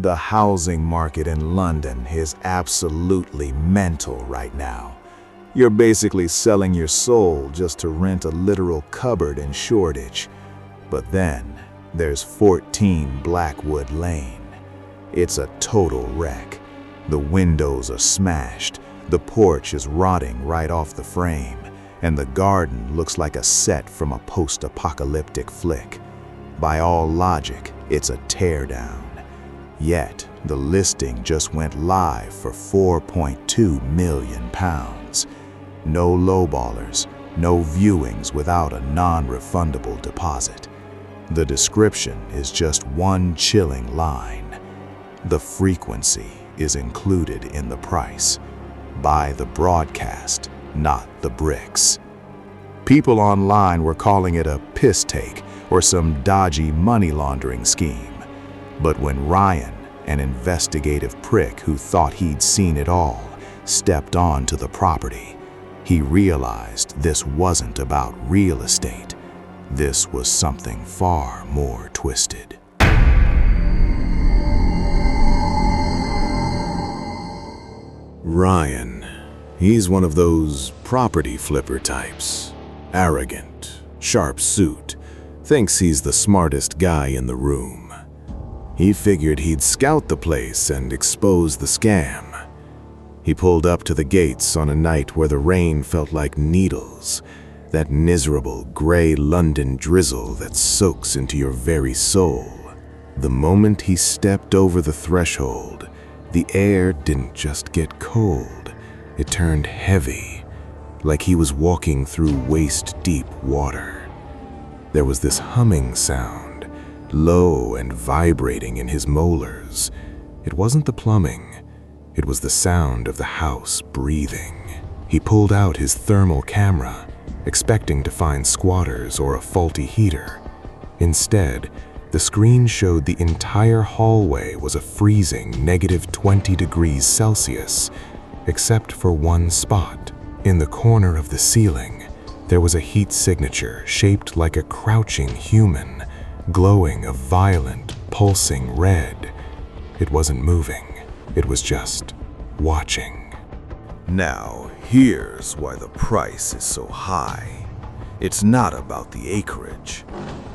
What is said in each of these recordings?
The housing market in London is absolutely mental right now. You're basically selling your soul just to rent a literal cupboard in Shoreditch. But then there's 14 Blackwood Lane. It's a total wreck. The windows are smashed, the porch is rotting right off the frame, and the garden looks like a set from a post-apocalyptic flick. By all logic, it's a teardown. Yet, the listing just went live for £4.2 million. No lowballers, no viewings without a non-refundable deposit. The description is just one chilling line. The frequency is included in the price. Buy the broadcast, not the bricks. People online were calling it a piss take or some dodgy money laundering scheme. But when Ryan, an investigative prick who thought he'd seen it all, stepped onto the property, he realized this wasn't about real estate. This was something far more twisted. Ryan. He's one of those property flipper types. Arrogant, sharp suit, thinks he's the smartest guy in the room. He figured he'd scout the place and expose the scam. He pulled up to the gates on a night where the rain felt like needles, that miserable gray London drizzle that soaks into your very soul. The moment he stepped over the threshold, the air didn't just get cold, it turned heavy, like he was walking through waist-deep water. There was this humming sound, low and vibrating in his molars. It wasn't the plumbing, it was the sound of the house breathing. He pulled out his thermal camera, expecting to find squatters or a faulty heater. Instead, the screen showed the entire hallway was a freezing -20°C, except for one spot. In the corner of the ceiling, there was a heat signature shaped like a crouching human, glowing a violent, pulsing red. It wasn't moving, it was just watching. Now, here's why the price is so high. It's not about the acreage.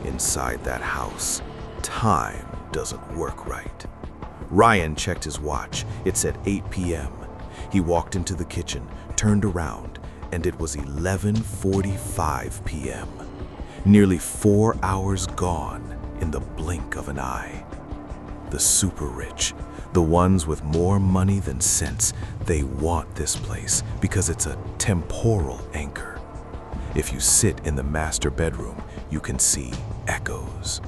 Inside that house, time doesn't work right. Ryan checked his watch. It said 8 p.m. He walked into the kitchen, turned around, and it was 11:45 p.m. Nearly 4 hours gone in the blink of an eye. The super rich, the ones with more money than sense, they want this place because it's a temporal anchor. If you sit in the master bedroom, you can see echoes.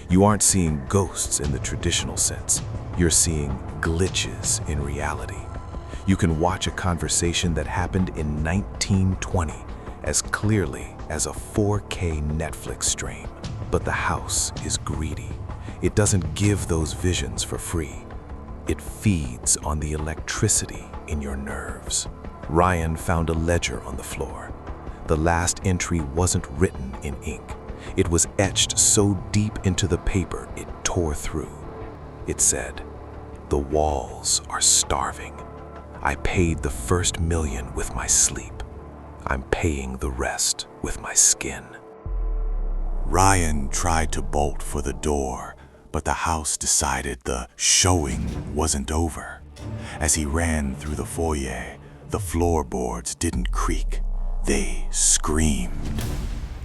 You aren't seeing ghosts in the traditional sense. You're seeing glitches in reality. You can watch a conversation that happened in 1920 as clearly as a 4K Netflix stream. But the house is greedy. It doesn't give those visions for free. It feeds on the electricity in your nerves. Ryan found a ledger on the floor. The last entry wasn't written in ink. It was etched so deep into the paper it tore through. It said, "The walls are starving. I paid the first million with my sleep. I'm paying the rest with my skin." Ryan tried to bolt for the door, but the house decided the showing wasn't over. As he ran through the foyer, the floorboards didn't creak. They screamed.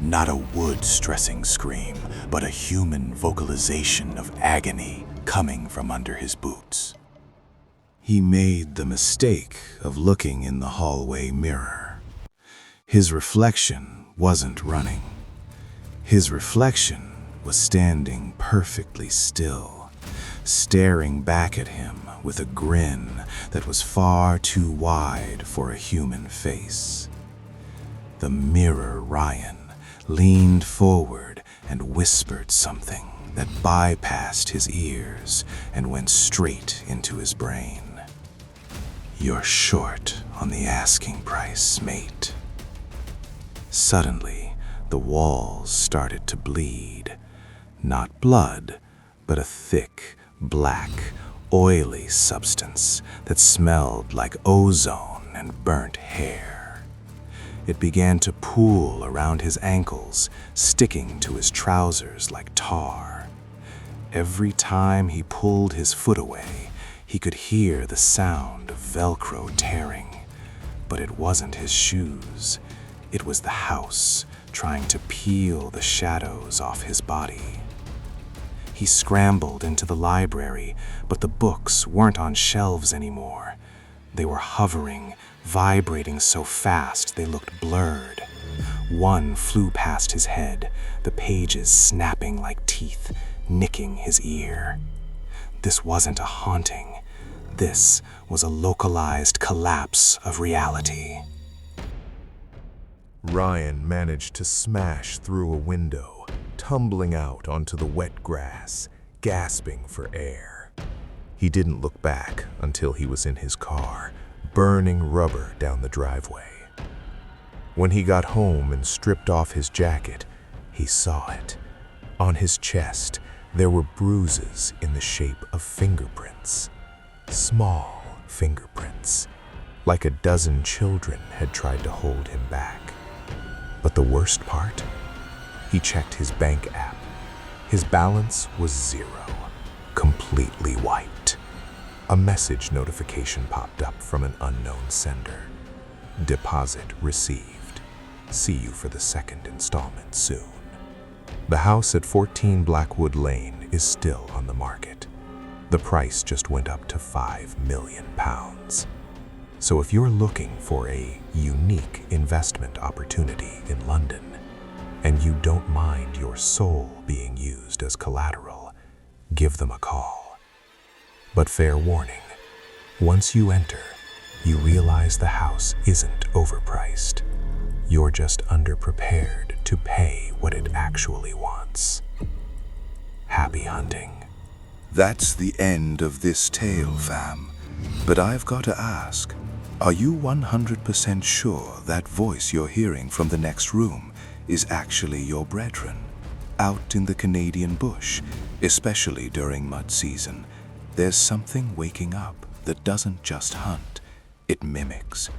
Not a wood-stressing scream, but a human vocalization of agony coming from under his boots. He made the mistake of looking in the hallway mirror. His reflection wasn't running. His reflection was standing perfectly still, staring back at him with a grin that was far too wide for a human face. The mirror Ryan leaned forward and whispered something that bypassed his ears and went straight into his brain. "You're short on the asking price, mate." Suddenly, the walls started to bleed. Not blood, but a thick, black, oily substance that smelled like ozone and burnt hair. It began to pool around his ankles, sticking to his trousers like tar. Every time he pulled his foot away, he could hear the sound of Velcro tearing. But it wasn't his shoes. It was the house trying to peel the shadows off his body. He scrambled into the library, but the books weren't on shelves anymore. They were hovering, vibrating so fast they looked blurred. One flew past his head, the pages snapping like teeth, nicking his ear. This wasn't a haunting. This was a localized collapse of reality. Ryan managed to smash through a window, tumbling out onto the wet grass, gasping for air. He didn't look back until he was in his car, burning rubber down the driveway. When he got home and stripped off his jacket, he saw it. On his chest, there were bruises in the shape of fingerprints. Small fingerprints, like a dozen children had tried to hold him back. But the worst part? He checked his bank app. His balance was 0, completely wiped. A message notification popped up from an unknown sender. Deposit received. See you for the second installment soon. The house at 14 Blackwood Lane is still on the market. The price just went up to £5 million. So if you're looking for a unique investment opportunity in London, and you don't mind your soul being used as collateral, give them a call. But fair warning, once you enter, you realize the house isn't overpriced. You're just underprepared to pay what it actually wants. Happy hunting. That's the end of this tale, fam. But I've got to ask, are you 100% sure that voice you're hearing from the next room is actually your brethren? Out in the Canadian bush, especially during mud season, there's something waking up that doesn't just hunt, it mimics.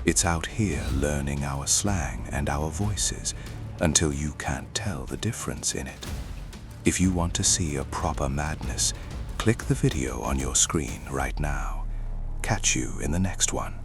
It's out here learning our slang and our voices until you can't tell the difference in it. If you want to see a proper madness, click the video on your screen right now. Catch you in the next one.